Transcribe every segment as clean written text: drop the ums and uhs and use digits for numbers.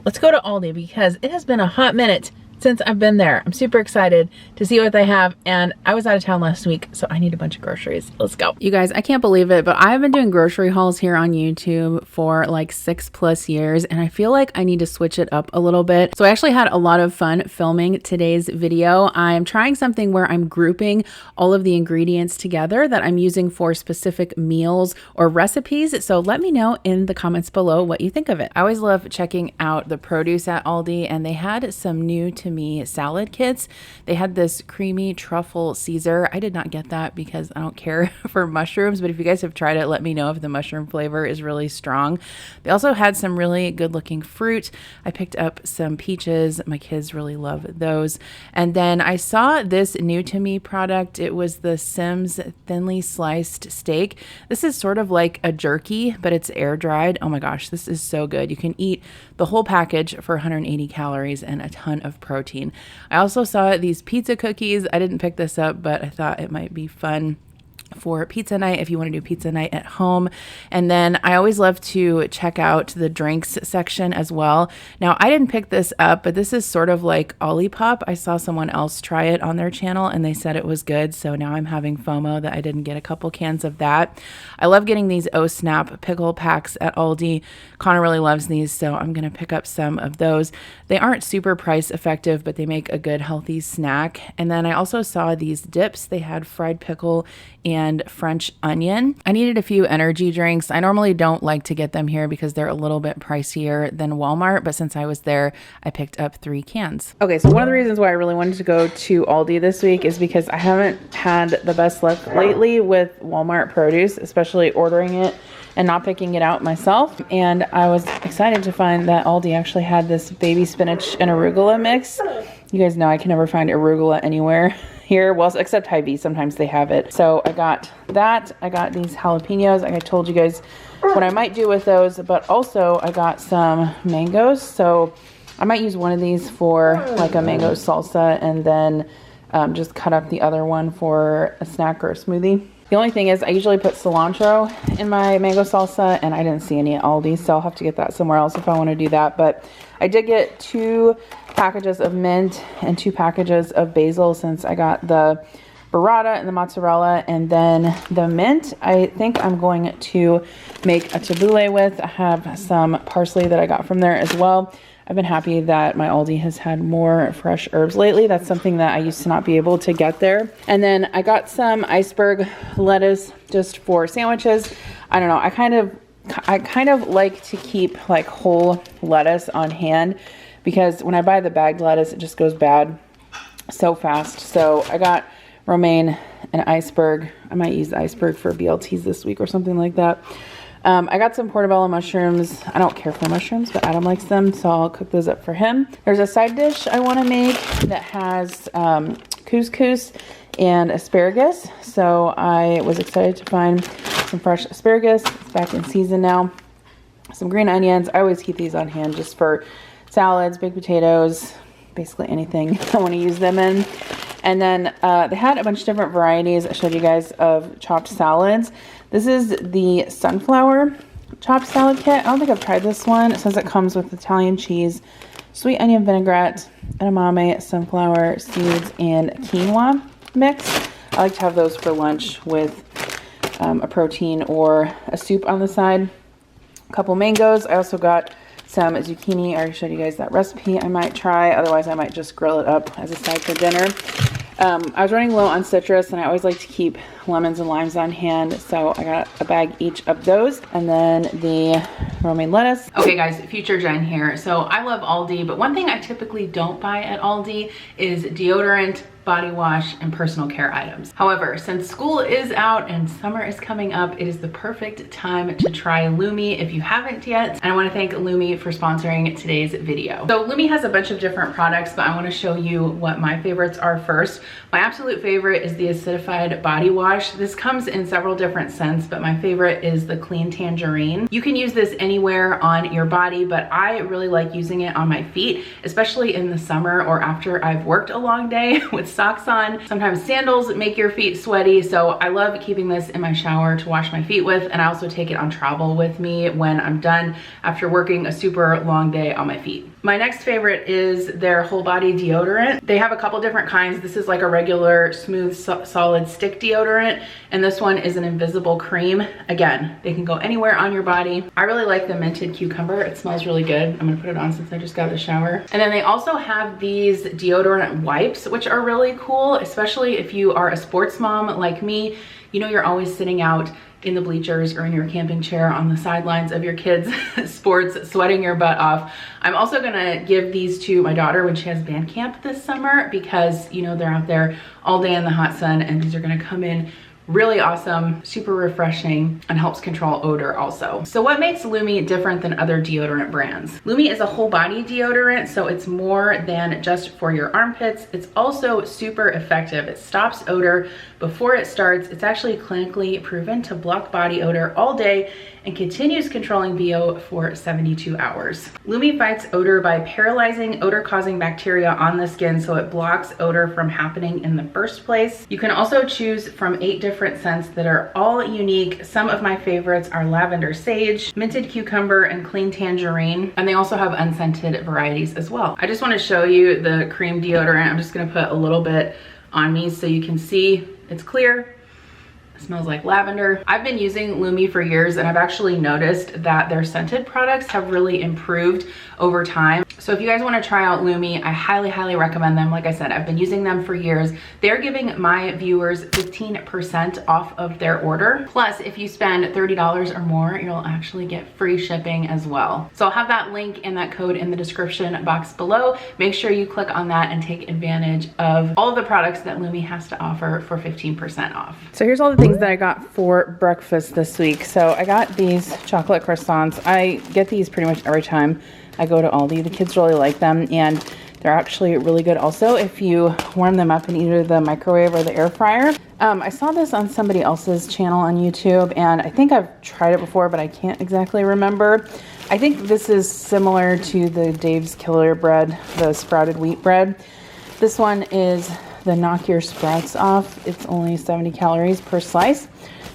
let's go to Aldi because it has been a hot minute since I've been there. I'm super excited to see what they have, and I was out of town last week, so I need a bunch of groceries. Let's go. You guys, I can't believe it, but I've been doing grocery hauls here on YouTube for like 6+ years, and I feel like I need to switch it up a little bit. So I actually had a lot of fun filming today's video. I'm trying something where I'm grouping all of the ingredients together that I'm using for specific meals or recipes. So let me know in the comments below what you think of it. I always love checking out the produce at Aldi, and they had some new to me salad kits. They had this creamy truffle Caesar. I did not get that because I don't care for mushrooms, but if you guys have tried it, let me know if the mushroom flavor is really strong. They also had some really good looking fruit. I picked up some peaches. My kids really love those. And then I saw this new to me product. It was the Sims thinly sliced steak. This is sort of like a jerky, but it's air dried. Oh my gosh, this is so good. You can eat the whole package for 180 calories and a ton of protein. I also saw these pizza cookies. I didn't pick this up, but I thought it might be fun for pizza night if you want to do pizza night at home. And then I always love to check out the drinks section as well. Now, I didn't pick this up, but this is sort of like Olipop. I saw someone else try it on their channel and they said it was good. So now I'm having FOMO that I didn't get a couple cans of that. I love getting these Oh Snap pickle packs at Aldi. Connor really loves these, so I'm going to pick up some of those. They aren't super price effective, but they make a good healthy snack. And then I also saw these dips. They had fried pickle and French onion. I needed a few energy drinks. I normally don't like to get them here because they're a little bit pricier than Walmart, but since I was there, I picked up 3 cans. Okay, so one of the reasons why I really wanted to go to Aldi this week is because I haven't had the best luck lately with Walmart produce, especially ordering it and not picking it out myself. And I was excited to find that Aldi actually had this baby spinach and arugula mix. You guys know I can never find arugula anywhere here, well, except Hy-Vee, sometimes they have it. So I got that. I got these jalapenos. I told you guys what I might do with those, but also I got some mangoes. So I might use one of these for like a mango salsa and then just cut up the other one for a snack or a smoothie. The only thing is I usually put cilantro in my mango salsa and I didn't see any at Aldi, so I'll have to get that somewhere else if I want to do that. But I did get 2 packages of mint and 2 packages of basil since I got the burrata and the mozzarella. And then the mint, I think I'm going to make a tabbouleh with. I have some parsley that I got from there as well. I've been happy that my Aldi has had more fresh herbs lately. That's something that I used to not be able to get there. And then I got some iceberg lettuce just for sandwiches. I don't know, I kind of like to keep like whole lettuce on hand because when I buy the bagged lettuce, it just goes bad so fast. So I got romaine and iceberg. I might use the iceberg for BLTs this week or something like that. I got some portobello mushrooms. I don't care for mushrooms, but Adam likes them, so I'll cook those up for him. There's a side dish I want to make that has couscous and asparagus. So I was excited to find some fresh asparagus. It's back in season now. Some green onions. I always keep these on hand just for salads, baked potatoes, basically anything I want to use them in. And then they had a bunch of different varieties. I showed you guys of chopped salads. This is the sunflower chopped salad kit. I don't think I've tried this one. It says it comes with Italian cheese, sweet onion vinaigrette, edamame, sunflower seeds, and quinoa mix. I like to have those for lunch with a protein or a soup on the side. A couple mangoes. I also got some zucchini. I already showed you guys that recipe. I might try. Otherwise, I might just grill it up as a side for dinner. I was running low on citrus, and I always like to keep lemons and limes on hand, so I got a bag each of those, and then the romaine lettuce. Okay guys, future Jen here. So I love Aldi, but one thing I typically don't buy at Aldi is deodorant, body wash, and personal care items. However, since school is out and summer is coming up, it is the perfect time to try Lumi if you haven't yet. And I want to thank Lumi for sponsoring today's video. So Lumi has a bunch of different products, but I want to show you what my favorites are first. My absolute favorite is the acidified body wash. This comes in several different scents, but my favorite is the clean tangerine. You can use this anywhere on your body, but I really like using it on my feet, especially in the summer or after I've worked a long day with socks on. Sometimes sandals make your feet sweaty, so I love keeping this in my shower to wash my feet with, and I also take it on travel with me when I'm done after working a super long day on my feet. My next favorite is their whole body deodorant. They have a couple different kinds. This is like a regular smooth solid stick deodorant, and this one is an invisible cream. Again, they can go anywhere on your body. I really like the minted cucumber. It smells really good. I'm gonna put it on since I just got out of the shower. And then they also have these deodorant wipes, which are really cool, especially if you are a sports mom like me. You know, you're always sitting out in the bleachers or in your camping chair on the sidelines of your kids' sports, sweating your butt off. I'm also gonna give these to my daughter when she has band camp this summer, because you know they're out there all day in the hot sun, and these are gonna come in really awesome, super refreshing, and helps control odor also. So what makes Lumi different than other deodorant brands? Lumi is a whole body deodorant, so it's more than just for your armpits. It's also super effective. It stops odor before it starts. It's actually clinically proven to block body odor all day and continues controlling BO for 72 hours. Lumi fights odor by paralyzing odor-causing bacteria on the skin, so it blocks odor from happening in the first place. You can also choose from 8 different scents that are all unique. Some of my favorites are lavender sage, minted cucumber, and clean tangerine. And they also have unscented varieties as well. I just want to show you the cream deodorant. I'm just going to put a little bit on me so you can see it's clear. It smells like lavender. I've been using Lumi for years, and I've actually noticed that their scented products have really improved over time. So if you guys want to try out Lumi, I highly recommend them. Like I said, I've been using them for years. They're giving my viewers 15% off of their order. Plus, if you spend $30 or more, you'll actually get free shipping as well. So I'll have that link and that code in the description box below. Make sure you click on that and take advantage of all of the products that Lumi has to offer for 15% off. So here's all the things that I got for breakfast this week. So I got these chocolate croissants. I get these pretty much every time I go to Aldi. The kids really like them, and they're actually really good also if you warm them up in either the microwave or the air fryer. I saw this on somebody else's channel on YouTube, and I think I've tried it before, but I can't exactly remember. I think this is similar to the Dave's Killer Bread, the sprouted wheat bread. This one is the knock your sprouts off. It's only 70 calories per slice.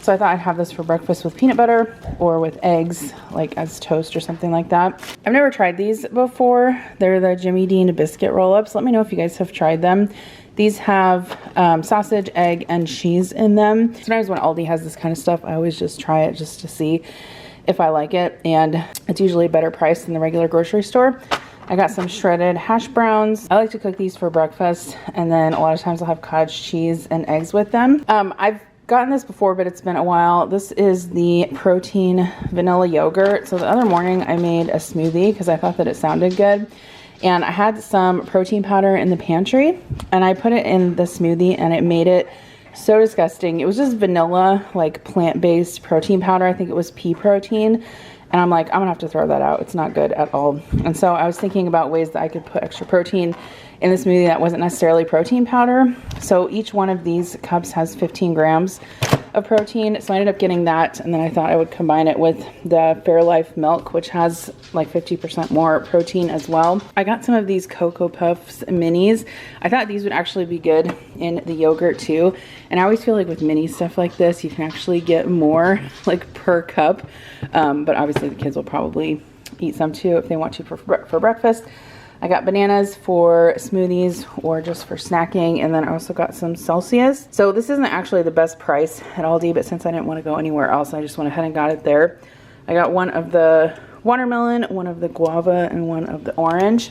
So I thought I'd have this for breakfast with peanut butter or with eggs, like as toast or something like that. I've never tried these before. They're the Jimmy Dean biscuit roll-ups. Let me know if you guys have tried them. These have sausage, egg, and cheese in them. Sometimes when Aldi has this kind of stuff, I always just try it just to see if I like it. And it's usually a better price than the regular grocery store. I got some shredded hash browns. I like to cook these for breakfast, and then a lot of times I'll have cottage cheese and eggs with them. I've gotten this before, but it's been a while. This is the protein vanilla yogurt. So the other morning I made a smoothie because I thought that it sounded good. And I had some protein powder in the pantry, and I put it in the smoothie, and it made it so disgusting. It was just vanilla, like plant-based protein powder. I think it was pea protein. And I'm like, I'm gonna have to throw that out. It's not good at all. And so I was thinking about ways that I could put extra protein in the smoothie that wasn't necessarily protein powder. So each one of these cups has 15 grams of protein. So I ended up getting that, and then I thought I would combine it with the Fairlife milk, which has like 50% more protein as well. I got some of these Cocoa Puffs minis. I thought these would actually be good in the yogurt too. And I always feel like with mini stuff like this, you can actually get more like per cup. But obviously the kids will probably eat some too if they want to for breakfast. I got bananas for smoothies or just for snacking, and then I also got some Celsius. So this isn't actually the best price at Aldi, but since I didn't want to go anywhere else, I just went ahead and got it there. I got one of the watermelon, one of the guava, and one of the orange.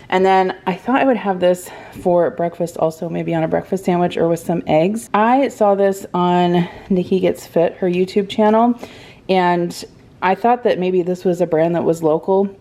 And then I thought I would have this for breakfast also, maybe on a breakfast sandwich or with some eggs. I saw this on Nikki Gets Fit, her YouTube channel, and I thought that maybe this was a brand that was local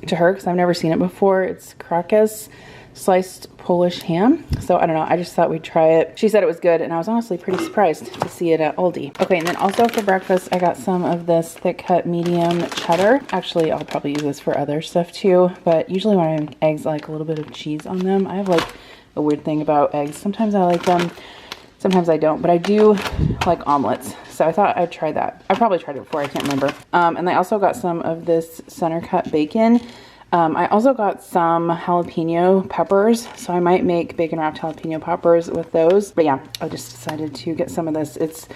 to her because I've never seen it before. It's Krakus sliced Polish ham. So I don't know, I just thought we'd try it. She said it was good, and I was honestly pretty surprised to see it at Aldi. Okay, and then also for breakfast, I got some of this thick cut medium cheddar. Actually, I'll probably use this for other stuff too, but usually when I make eggs, I like a little bit of cheese on them. I have like a weird thing about eggs. Sometimes I like them, sometimes I don't, but I do like omelets. So I thought I'd try that. I probably tried it before, I can't remember. And I also got some of this center cut bacon. I also got some jalapeno peppers, so I might make bacon wrapped jalapeno peppers with those. But yeah, I just decided to get some of this. It's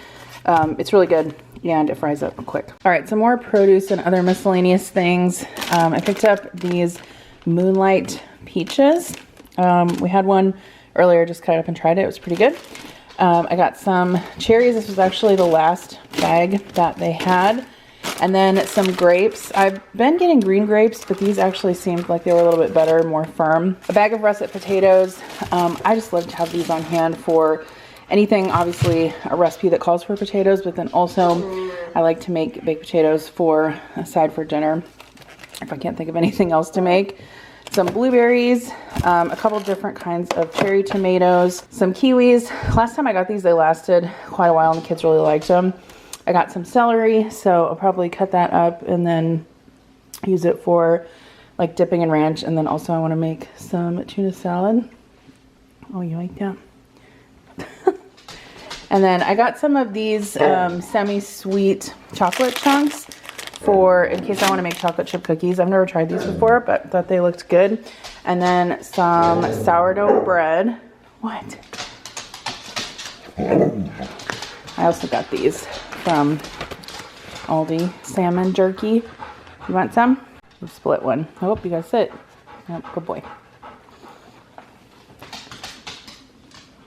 really good, and it fries up quick. All right, some more produce and other miscellaneous things. I picked up these Moonlight Peaches. We had one earlier, just cut it up and tried it. It was pretty good. I got some cherries. This was actually the last bag that they had. And then some grapes. I've been getting green grapes, but these actually seemed like they were a little bit better, more firm. A bag of russet potatoes. I just love to have these on hand for anything, obviously a recipe that calls for potatoes, but then also I like to make baked potatoes for a side for dinner if I can't think of anything else to make. Some blueberries, a couple different kinds of cherry tomatoes, some kiwis. Last time I got these, they lasted quite a while and the kids really liked them. I got some celery, so I'll probably cut that up and then use it for like dipping in ranch. And then also I want to make some tuna salad. Oh, you like that? And then I got some of these semi-sweet chocolate chunks for in case I want to make chocolate chip cookies. I've never tried these before, but thought they looked good. And then some sourdough bread. What? I also got these from Aldi salmon jerky. You want some? We'll split one. I hope you guys sit. Yep, good boy.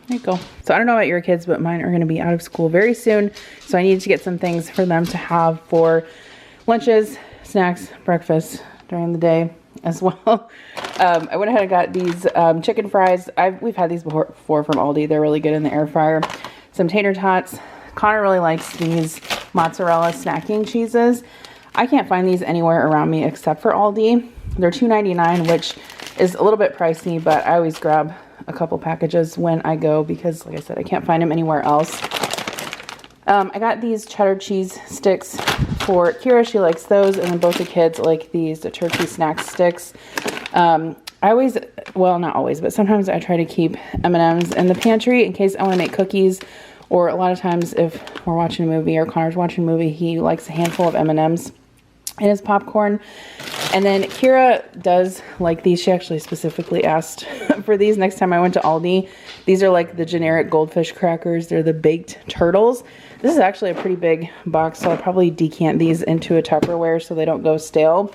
There you go. So I don't know about your kids, but mine are going to be out of school very soon. So I need to get some things for them to have for lunches, snacks, breakfast during the day as well. I went ahead and got these chicken fries. We've had these before from Aldi. They're really good in the air fryer. Some tater tots. Connor really likes these mozzarella snacking cheeses. I can't find these anywhere around me except for Aldi. They're $2.99, which is a little bit pricey, but I always grab a couple packages when I go because, like I said, I can't find them anywhere else. I got these cheddar cheese sticks for Kira. She likes those, and then both the kids like these turkey snack sticks. I always, well, not always, but sometimes I try to keep M&Ms in the pantry in case I want to make cookies. Or a lot of times if we're watching a movie or Connor's watching a movie, he likes a handful of M&Ms in his popcorn. And then Kira does like these. She actually specifically asked for these next time I went to Aldi. These are like the generic goldfish crackers. They're the baked turtles. This is actually a pretty big box, so I'll probably decant these into a Tupperware so they don't go stale.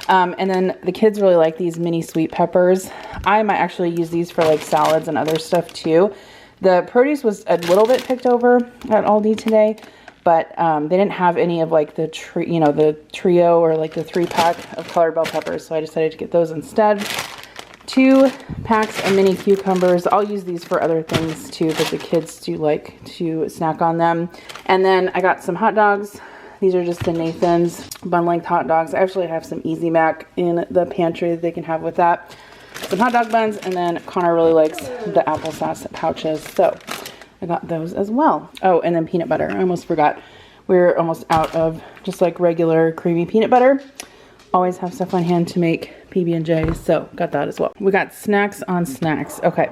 And then the kids really like these mini sweet peppers. I might actually use these for like salads and other stuff too. The produce was a little bit picked over at Aldi today, but they didn't have any of like the trio or like the 3-pack of colored bell peppers, so I decided to get those instead. 2 packs of mini cucumbers. I'll use these for other things too, but the kids do like to snack on them. And then I got some hot dogs. These are just the Nathan's bun-length hot dogs. I actually have some Easy Mac in the pantry that they can have with that. Some hot dog buns, and then Connor really likes the applesauce pouches, so I got those as well. Oh, and then peanut butter. I almost forgot. We're almost out of just like regular creamy peanut butter. Always have stuff on hand to make PB&J, so got that as well. We got snacks on snacks. Okay,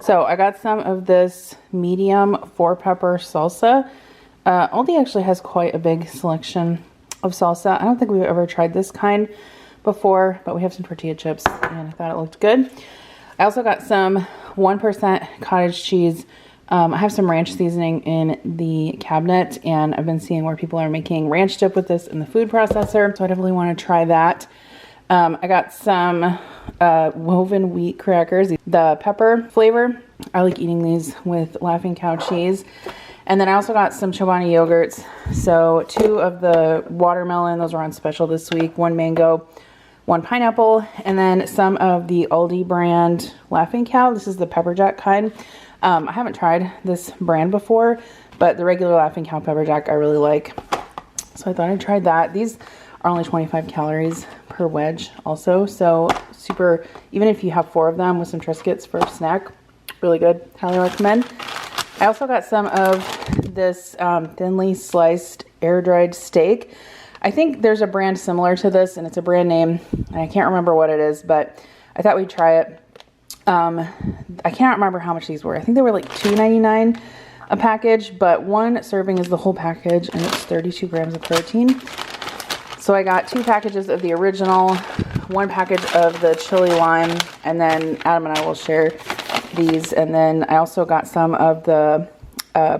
so I got some of this medium 4-pepper salsa. Aldi actually has quite a big selection of salsa. I don't think we've ever tried this kind before, but we have some tortilla chips and I thought it looked good. I also got some 1% cottage cheese. I have some ranch seasoning in the cabinet, and I've been seeing where people are making ranch dip with this in the food processor, so I definitely want to try that. I got some woven wheat crackers, the pepper flavor. I like eating these with Laughing Cow cheese. And then I also got some Chobani yogurts. So 2 of the watermelon, those are on special this week, 1 mango, 1 pineapple, and then some of the Aldi brand Laughing Cow. This is the pepper jack kind. I haven't tried this brand before, but the regular Laughing Cow pepper jack I really like. So I thought I'd try that. These are only 25 calories per wedge also. So super, even if you have 4 of them with some Triscuits for a snack, really good. Highly recommend. I also got some of this thinly sliced air dried steak. I think there's a brand similar to this, and it's a brand name, and I can't remember what it is, but I thought we'd try it. I can't remember how much these were. I think they were like $2.99 a package, but 1 serving is the whole package, and it's 32 grams of protein. So I got 2 packages of the original, 1 package of the chili lime, and then Adam and I will share these. And then I also got some of the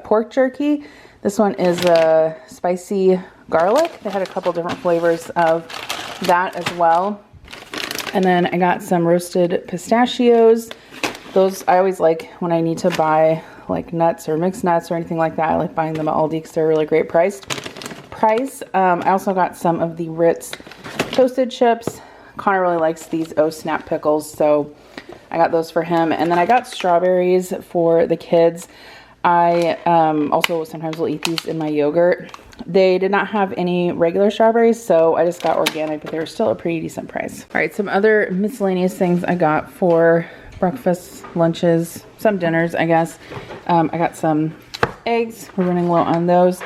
pork jerky. This one is a spicy garlic. They had a couple different flavors of that as well. And then I got some roasted pistachios. Those I always like when I need to buy like nuts or mixed nuts or anything like that. I like buying them at Aldi because they're really great price. I also got some of the Ritz toasted chips. Connor really likes these snap pickles, so I got those for him. And then I got strawberries for the kids. I also sometimes will eat these in my yogurt. They did not have any regular strawberries, so I just got organic, but they were still a pretty decent price. All right, some other miscellaneous things I got for breakfast, lunches, some dinners, I guess. I got some eggs. We're running low on those.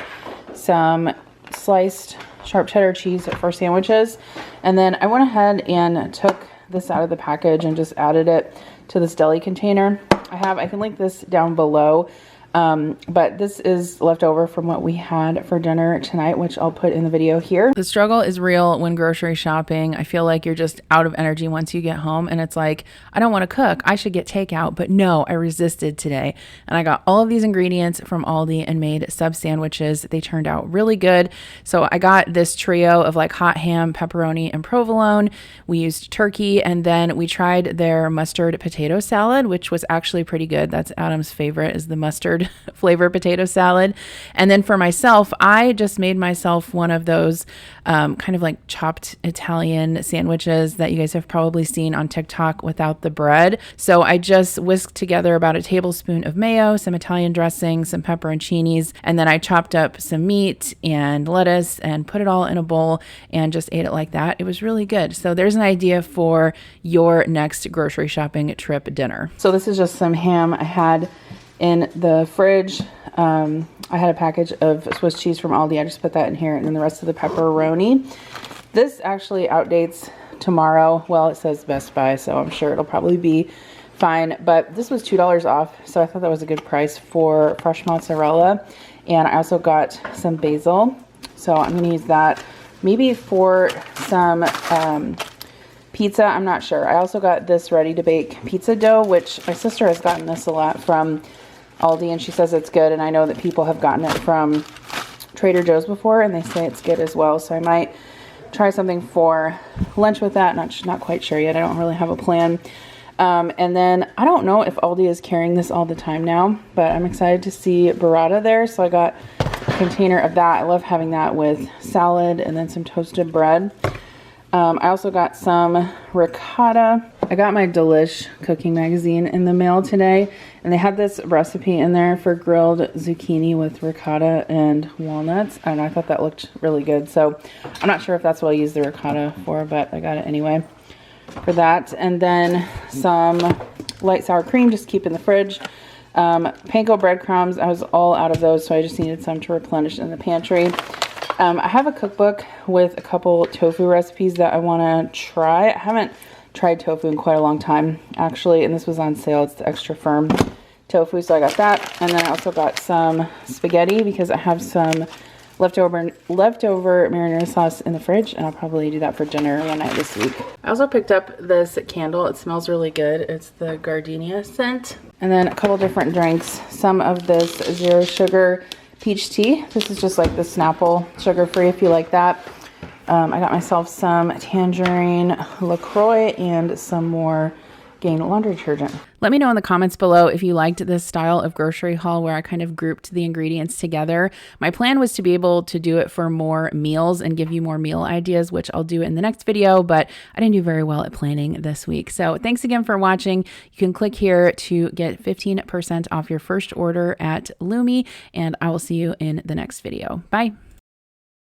Some sliced sharp cheddar cheese for sandwiches. And then I went ahead and took this out of the package and just added it to this deli container. I can link this down below. But this is left over from what we had for dinner tonight, which I'll put in the video here. The struggle is real when grocery shopping. I feel like you're just out of energy once you get home, and it's like, I don't want to cook. I should get takeout, but no, I resisted today. And I got all of these ingredients from Aldi and made sub sandwiches. They turned out really good. So I got this trio of like hot ham, pepperoni, and provolone. We used turkey, and then we tried their mustard potato salad, which was actually pretty good. That's Adam's favorite, is the mustard flavor potato salad. And then for myself, I just made myself one of those kind of like chopped Italian sandwiches that you guys have probably seen on TikTok without the bread. So I just whisked together about a tablespoon of mayo, some Italian dressing, some pepperoncinis, and then I chopped up some meat and lettuce and put it all in a bowl and just ate it like that. It was really good. So there's an idea for your next grocery shopping trip dinner. So this is just some ham I had in the fridge. I had a package of Swiss cheese from Aldi. I just put that in here, and then the rest of the pepperoni. This actually outdates tomorrow. Well, it says Best Buy, so I'm sure it'll probably be fine. But this was $2 off, so I thought that was a good price for fresh mozzarella. And I also got some basil, so I'm going to use that maybe for some pizza. I'm not sure. I also got this ready-to-bake pizza dough, which my sister has gotten this a lot from Aldi, and she says it's good, and I know that people have gotten it from Trader Joe's before, and they say it's good as well, so I might try something for lunch with that. Not quite sure yet. I don't really have a plan. And then I don't know if Aldi is carrying this all the time now, but I'm excited to see burrata there, so I got a container of that. I love having that with salad and then some toasted bread. I also got some ricotta. I got my Delish cooking magazine in the mail today, and they had this recipe in there for grilled zucchini with ricotta and walnuts, and I thought that looked really good. So I'm not sure if that's what I'll use the ricotta for, but I got it anyway for that. And then some light sour cream, just keep in the fridge. Panko breadcrumbs, I was all out of those, so I just needed some to replenish in the pantry. I have a cookbook with a couple tofu recipes that I want to try. I haven't tried tofu in quite a long time, actually, and this was on sale. It's the extra firm tofu, so I got that. And then I also got some spaghetti because I have some leftover marinara sauce in the fridge, and I'll probably do that for dinner one night this week. I also picked up this candle. It smells really good. It's the gardenia scent. And then a couple different drinks. Some of this zero sugar peach tea. This is just like the Snapple, sugar-free if you like that. I got myself some tangerine LaCroix and some more Gain laundry detergent. Let me know in the comments below if you liked this style of grocery haul where I kind of grouped the ingredients together. My plan was to be able to do it for more meals and give you more meal ideas, which I'll do in the next video, but I didn't do very well at planning this week. So thanks again for watching. You can click here to get 15% off your first order at Lumi, and I will see you in the next video. Bye.